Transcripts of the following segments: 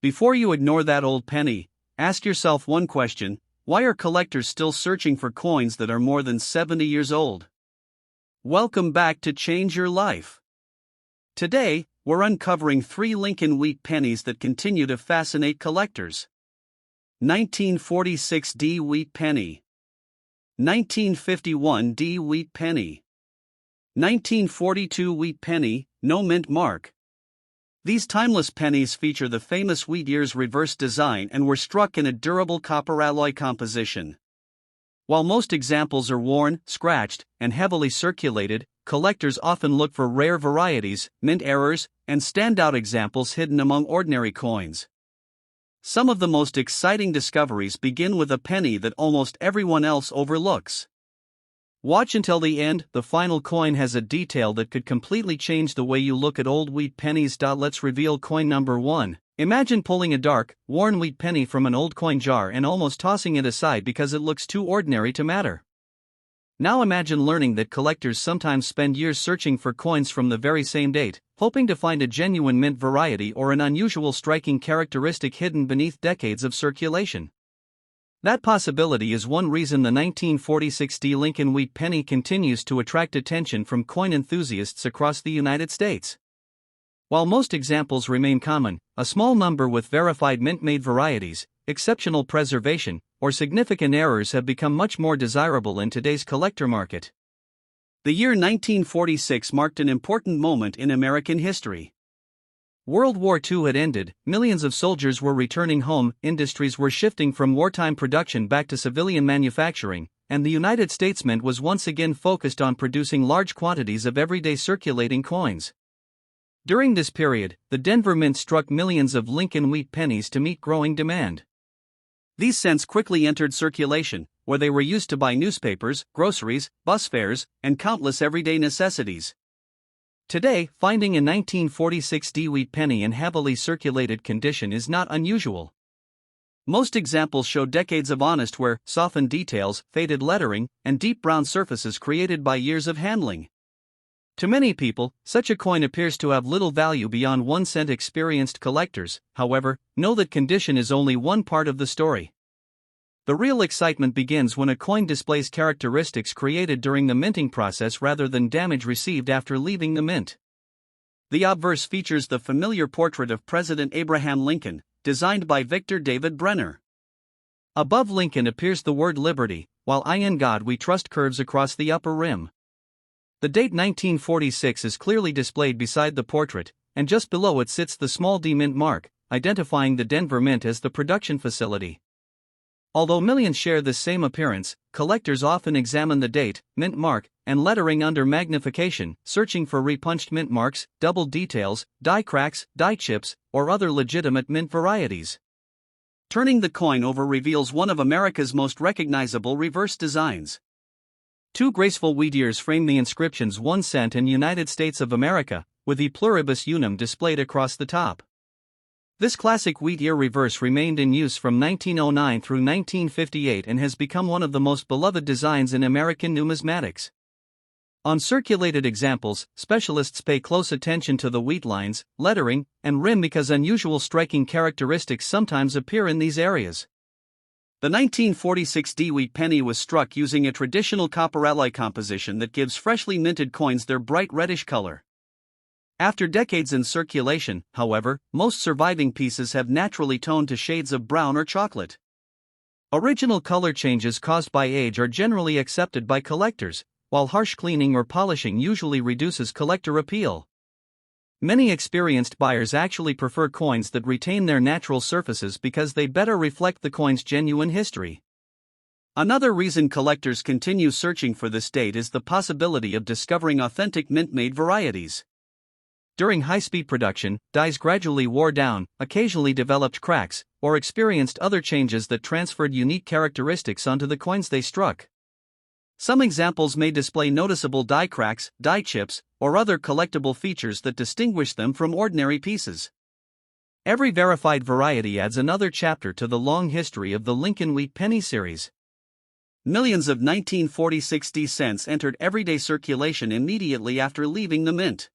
Before you ignore that old penny, ask yourself one question: why are collectors still searching for coins that are more than 70 years old? Welcome back to Change Your Life. Today, we're uncovering 3 Lincoln Wheat pennies that continue to fascinate collectors. 1946 D Wheat Penny, 1951 D Wheat Penny, 1942 Wheat Penny, no mint mark. These timeless pennies feature the famous wheat ears reverse design and were struck in a durable copper alloy composition. While most examples are worn, scratched, and heavily circulated, collectors often look for rare varieties, mint errors, and standout examples hidden among ordinary coins. Some of the most exciting discoveries begin with a penny that almost everyone else overlooks. Watch until the end. The final coin has a detail that could completely change the way you look at old wheat pennies. Let's reveal coin number 1. Imagine pulling a dark, worn wheat penny from an old coin jar and almost tossing it aside because it looks too ordinary to matter. Now imagine learning that collectors sometimes spend years searching for coins from the very same date, hoping to find a genuine mint variety or an unusual striking characteristic hidden beneath decades of circulation. That possibility is one reason the 1946 D Lincoln Wheat Penny continues to attract attention from coin enthusiasts across the United States. While most examples remain common, a small number with verified mint-made varieties, exceptional preservation, or significant errors have become much more desirable in today's collector market. The year 1946 marked an important moment in American history. World War II had ended, millions of soldiers were returning home, industries were shifting from wartime production back to civilian manufacturing, and the United States Mint was once again focused on producing large quantities of everyday circulating coins. During this period, the Denver Mint struck millions of Lincoln Wheat pennies to meet growing demand. These cents quickly entered circulation, where they were used to buy newspapers, groceries, bus fares, and countless everyday necessities. Today, finding a 1946 D Wheat penny in heavily circulated condition is not unusual. Most examples show decades of honest wear, softened details, faded lettering, and deep brown surfaces created by years of handling. To many people, such a coin appears to have little value beyond 1 cent. Experienced collectors, however, know that condition is only one part of the story. The real excitement begins when a coin displays characteristics created during the minting process rather than damage received after leaving the mint. The obverse features the familiar portrait of President Abraham Lincoln, designed by Victor David Brenner. Above Lincoln appears the word Liberty, while "In God We Trust" curves across the upper rim. The date 1946 is clearly displayed beside the portrait, and just below it sits the small D mint mark, identifying the Denver Mint as the production facility. Although millions share this same appearance, collectors often examine the date, mint mark, and lettering under magnification, searching for repunched mint marks, double details, die cracks, die chips, or other legitimate mint varieties. Turning the coin over reveals one of America's most recognizable reverse designs. 2 graceful wheat ears frame the inscriptions 1 cent and United States of America, with E pluribus unum displayed across the top. This classic wheat ear reverse remained in use from 1909 through 1958 and has become one of the most beloved designs in American numismatics. On circulated examples, specialists pay close attention to the wheat lines, lettering, and rim because unusual striking characteristics sometimes appear in these areas. The 1946 D Wheat penny was struck using a traditional copper alloy composition that gives freshly minted coins their bright reddish color. After decades in circulation, however, most surviving pieces have naturally toned to shades of brown or chocolate. Original color changes caused by age are generally accepted by collectors, while harsh cleaning or polishing usually reduces collector appeal. Many experienced buyers actually prefer coins that retain their natural surfaces because they better reflect the coin's genuine history. Another reason collectors continue searching for this date is the possibility of discovering authentic mint-made varieties. During high-speed production, dies gradually wore down, occasionally developed cracks, or experienced other changes that transferred unique characteristics onto the coins they struck. Some examples may display noticeable die cracks, die chips, or other collectible features that distinguish them from ordinary pieces. Every verified variety adds another chapter to the long history of the Lincoln Wheat Penny series. Millions of 1946 D cents entered everyday circulation immediately after leaving the mint.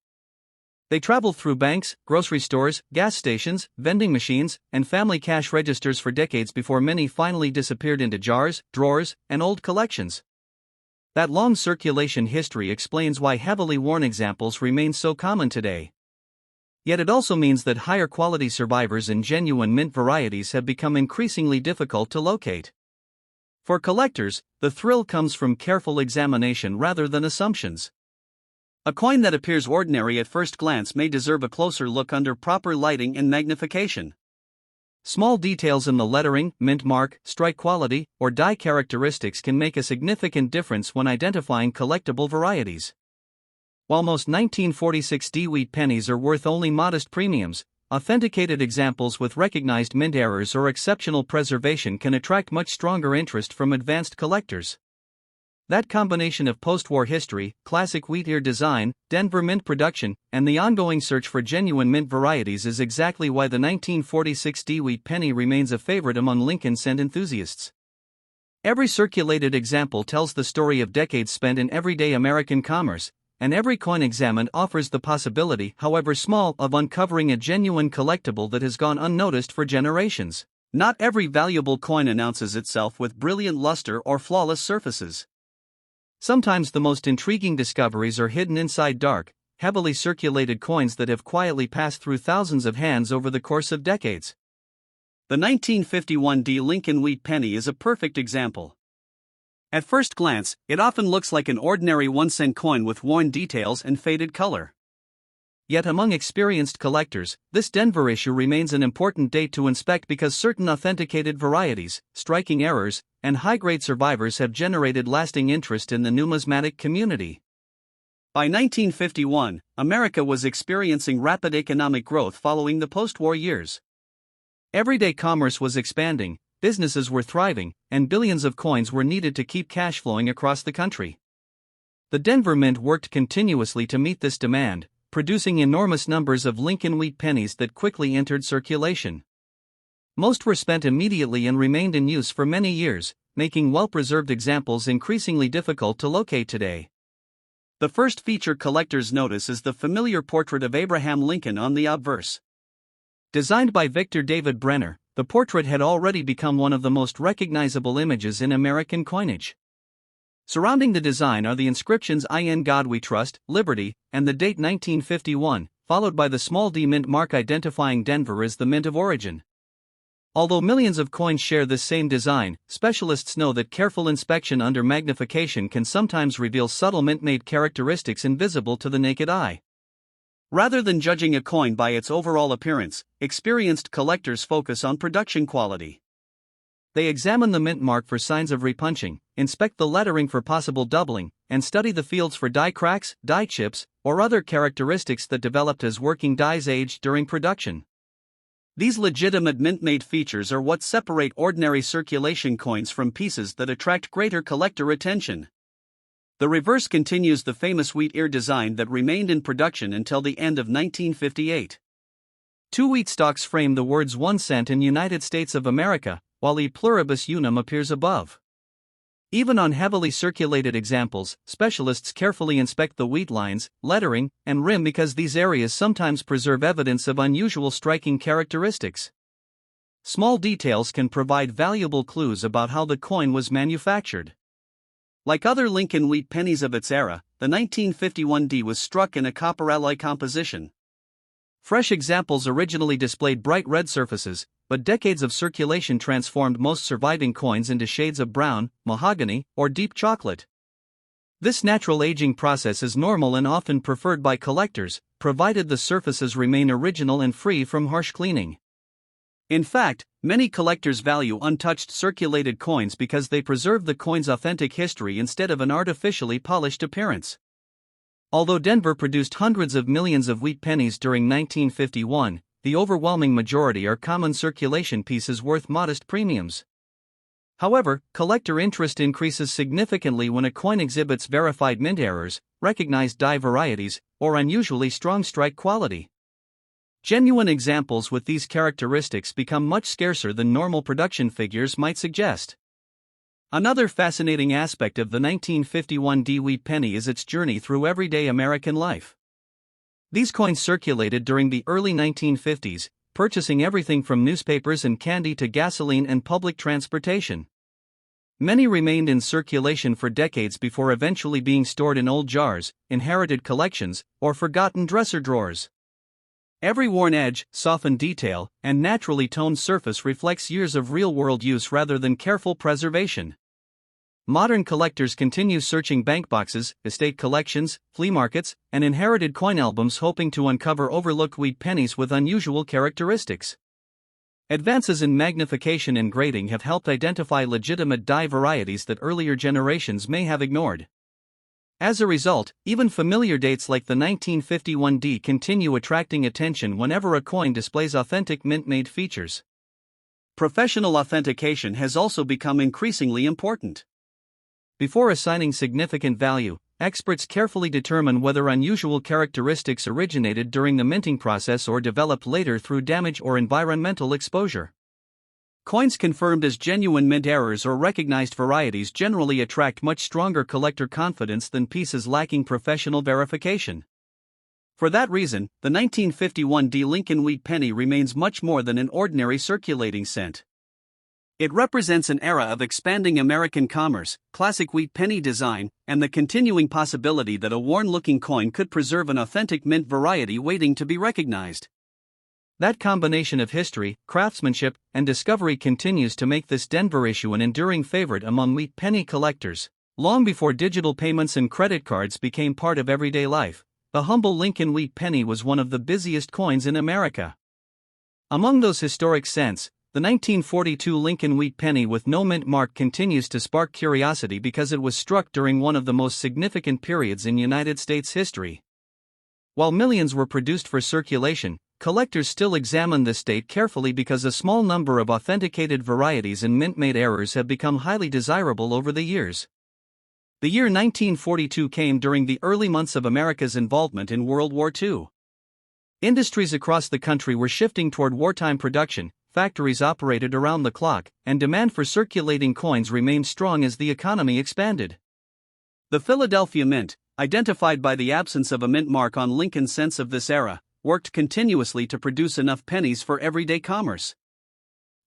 They travel through banks, grocery stores, gas stations, vending machines, and family cash registers for decades before many finally disappeared into jars, drawers, and old collections. That long circulation history explains why heavily worn examples remain so common today. Yet it also means that higher quality survivors in genuine mint varieties have become increasingly difficult to locate. For collectors, the thrill comes from careful examination rather than assumptions. A coin that appears ordinary at first glance may deserve a closer look under proper lighting and magnification. Small details in the lettering, mint mark, strike quality, or die characteristics can make a significant difference when identifying collectible varieties. While most 1946 wheat pennies are worth only modest premiums, authenticated examples with recognized mint errors or exceptional preservation can attract much stronger interest from advanced collectors. That combination of post-war history, classic wheat ear design, Denver mint production, and the ongoing search for genuine mint varieties is exactly why the 1946 wheat penny remains a favorite among Lincoln scent enthusiasts. Every circulated example tells the story of decades spent in everyday American commerce, and every coin examined offers the possibility, however small, of uncovering a genuine collectible that has gone unnoticed for generations. Not every valuable coin announces itself with brilliant luster or flawless surfaces. Sometimes the most intriguing discoveries are hidden inside dark, heavily circulated coins that have quietly passed through thousands of hands over the course of decades. The 1951 Lincoln Wheat Penny is a perfect example. At first glance, it often looks like an ordinary 1-cent coin with worn details and faded color. Yet among experienced collectors, this Denver issue remains an important date to inspect because certain authenticated varieties, striking errors, and high-grade survivors have generated lasting interest in the numismatic community. By 1951, America was experiencing rapid economic growth following the post-war years. Everyday commerce was expanding, businesses were thriving, and billions of coins were needed to keep cash flowing across the country. The Denver Mint worked continuously to meet this demand, producing enormous numbers of Lincoln Wheat Pennies that quickly entered circulation. Most were spent immediately and remained in use for many years, making well-preserved examples increasingly difficult to locate today. The first feature collectors notice is the familiar portrait of Abraham Lincoln on the obverse. Designed by Victor David Brenner, the portrait had already become one of the most recognizable images in American coinage. Surrounding the design are the inscriptions "In God We Trust," "Liberty," and the date 1951, followed by the small d mint mark identifying Denver as the mint of origin. Although millions of coins share this same design, specialists know that careful inspection under magnification can sometimes reveal subtle mint-made characteristics invisible to the naked eye. Rather than judging a coin by its overall appearance, experienced collectors focus on production quality. They examine the mint mark for signs of repunching, inspect the lettering for possible doubling, and study the fields for die cracks, die chips, or other characteristics that developed as working dies aged during production. These legitimate mint-made features are what separate ordinary circulation coins from pieces that attract greater collector attention. The reverse continues the famous wheat ear design that remained in production until the end of 1958. Two wheat stalks frame the words 1 cent in United States of America, while E pluribus unum appears above. Even on heavily circulated examples, specialists carefully inspect the wheat lines, lettering, and rim because these areas sometimes preserve evidence of unusual striking characteristics. Small details can provide valuable clues about how the coin was manufactured. Like other Lincoln Wheat Pennies of its era, the 1951 D was struck in a copper alloy composition. Fresh examples originally displayed bright red surfaces, but decades of circulation transformed most surviving coins into shades of brown, mahogany, or deep chocolate. This natural aging process is normal and often preferred by collectors, provided the surfaces remain original and free from harsh cleaning. In fact, many collectors value untouched circulated coins because they preserve the coin's authentic history instead of an artificially polished appearance. Although Denver produced hundreds of millions of wheat pennies during 1951, the overwhelming majority are common circulation pieces worth modest premiums. However, collector interest increases significantly when a coin exhibits verified mint errors, recognized die varieties, or unusually strong strike quality. Genuine examples with these characteristics become much scarcer than normal production figures might suggest. Another fascinating aspect of the 1951 wheat penny is its journey through everyday American life. These coins circulated during the early 1950s, purchasing everything from newspapers and candy to gasoline and public transportation. Many remained in circulation for decades before eventually being stored in old jars, inherited collections, or forgotten dresser drawers. Every worn edge, softened detail, and naturally toned surface reflects years of real-world use rather than careful preservation. Modern collectors continue searching bank boxes, estate collections, flea markets, and inherited coin albums hoping to uncover overlooked wheat pennies with unusual characteristics. Advances in magnification and grading have helped identify legitimate die varieties that earlier generations may have ignored. As a result, even familiar dates like the 1951 D continue attracting attention whenever a coin displays authentic mint-made features. Professional authentication has also become increasingly important. Before assigning significant value, experts carefully determine whether unusual characteristics originated during the minting process or developed later through damage or environmental exposure. Coins confirmed as genuine mint errors or recognized varieties generally attract much stronger collector confidence than pieces lacking professional verification. For that reason, the 1951 D Lincoln Wheat Penny remains much more than an ordinary circulating cent. It represents an era of expanding American commerce, classic wheat penny design, and the continuing possibility that a worn-looking coin could preserve an authentic mint variety waiting to be recognized. That combination of history, craftsmanship, and discovery continues to make this Denver issue an enduring favorite among wheat penny collectors. Long before digital payments and credit cards became part of everyday life, the humble Lincoln Wheat Penny was one of the busiest coins in America. Among those historic cents, the 1942 Lincoln Wheat Penny with no mint mark continues to spark curiosity because it was struck during one of the most significant periods in United States history. While millions were produced for circulation, collectors still examine this date carefully because a small number of authenticated varieties and mint-made errors have become highly desirable over the years. The year 1942 came during the early months of America's involvement in World War II. Industries across the country were shifting toward wartime production, factories operated around the clock, and demand for circulating coins remained strong as the economy expanded. The Philadelphia Mint, identified by the absence of a mint mark on Lincoln cents of this era, worked continuously to produce enough pennies for everyday commerce.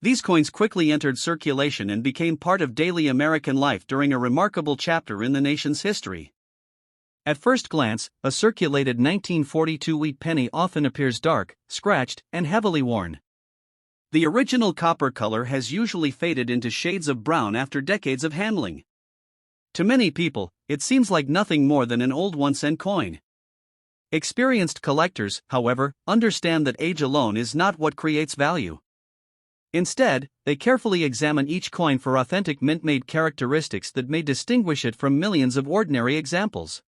These coins quickly entered circulation and became part of daily American life during a remarkable chapter in the nation's history. At first glance, a circulated 1942 wheat penny often appears dark, scratched, and heavily worn. The original copper color has usually faded into shades of brown after decades of handling. To many people, it seems like nothing more than an old 1-cent coin. Experienced collectors, however, understand that age alone is not what creates value. Instead, they carefully examine each coin for authentic mint-made characteristics that may distinguish it from millions of ordinary examples.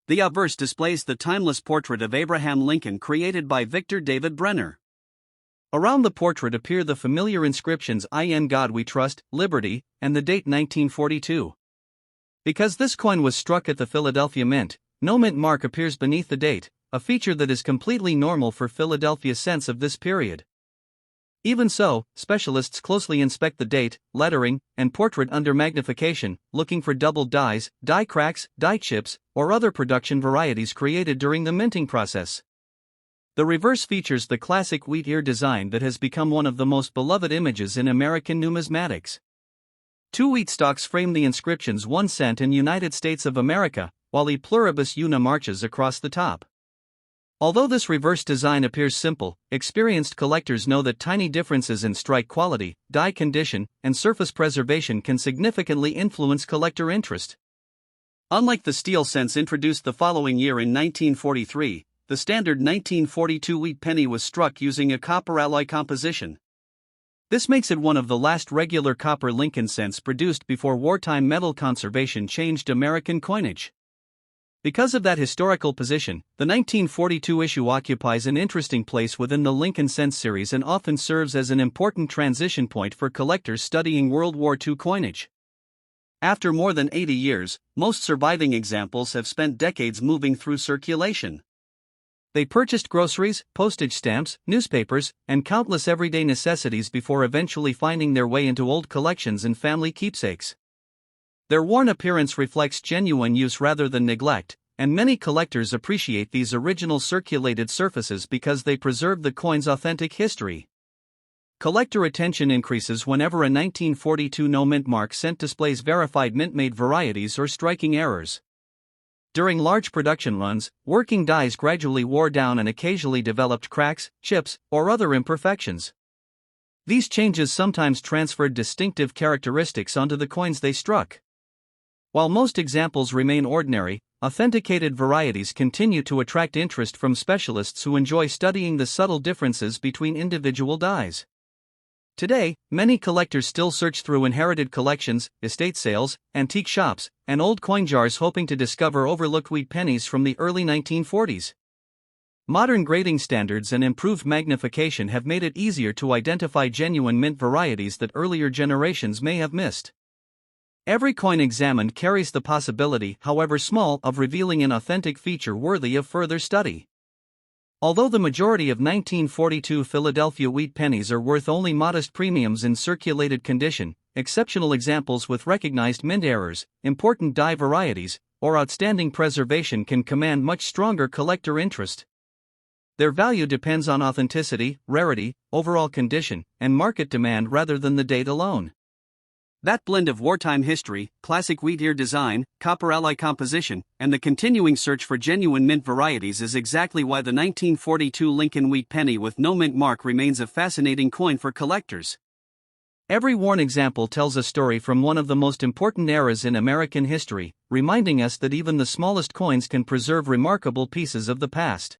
The obverse displays the timeless portrait of Abraham Lincoln created by Victor David Brenner. Around the portrait appear the familiar inscriptions "In God We Trust," "Liberty," and the date 1942. Because this coin was struck at the Philadelphia Mint, no mint mark appears beneath the date, a feature that is completely normal for Philadelphia cents of this period. Even so, specialists closely inspect the date, lettering, and portrait under magnification, looking for doubled dies, die cracks, die chips, or other production varieties created during the minting process. The reverse features the classic wheat ear design that has become one of the most beloved images in American numismatics. Two wheat stalks frame the inscriptions 1 cent in United States of America, while E pluribus una marches across the top. Although this reverse design appears simple, experienced collectors know that tiny differences in strike quality, die condition, and surface preservation can significantly influence collector interest. Unlike the steel cents introduced the following year in 1943, the standard 1942 wheat penny was struck using a copper alloy composition. This makes it one of the last regular copper Lincoln cents produced before wartime metal conservation changed American coinage. Because of that historical position, the 1942 issue occupies an interesting place within the Lincoln cents series and often serves as an important transition point for collectors studying World War II coinage. After more than 80 years, most surviving examples have spent decades moving through circulation. They purchased groceries, postage stamps, newspapers, and countless everyday necessities before eventually finding their way into old collections and family keepsakes. Their worn appearance reflects genuine use rather than neglect, and many collectors appreciate these original circulated surfaces because they preserve the coin's authentic history. Collector attention increases whenever a 1942 no-mint mark scent displays verified mint-made varieties or striking errors. During large production runs, working dies gradually wore down and occasionally developed cracks, chips, or other imperfections. These changes sometimes transferred distinctive characteristics onto the coins they struck. While most examples remain ordinary, authenticated varieties continue to attract interest from specialists who enjoy studying the subtle differences between individual dies. Today, many collectors still search through inherited collections, estate sales, antique shops, and old coin jars hoping to discover overlooked wheat pennies from the early 1940s. Modern grading standards and improved magnification have made it easier to identify genuine mint varieties that earlier generations may have missed. Every coin examined carries the possibility, however small, of revealing an authentic feature worthy of further study. Although the majority of 1942 Philadelphia wheat pennies are worth only modest premiums in circulated condition, exceptional examples with recognized mint errors, important die varieties, or outstanding preservation can command much stronger collector interest. Their value depends on authenticity, rarity, overall condition, and market demand rather than the date alone. That blend of wartime history, classic wheat ear design, copper alloy composition, and the continuing search for genuine mint varieties is exactly why the 1942 Lincoln Wheat Penny with no mint mark remains a fascinating coin for collectors. Every worn example tells a story from one of the most important eras in American history, reminding us that even the smallest coins can preserve remarkable pieces of the past.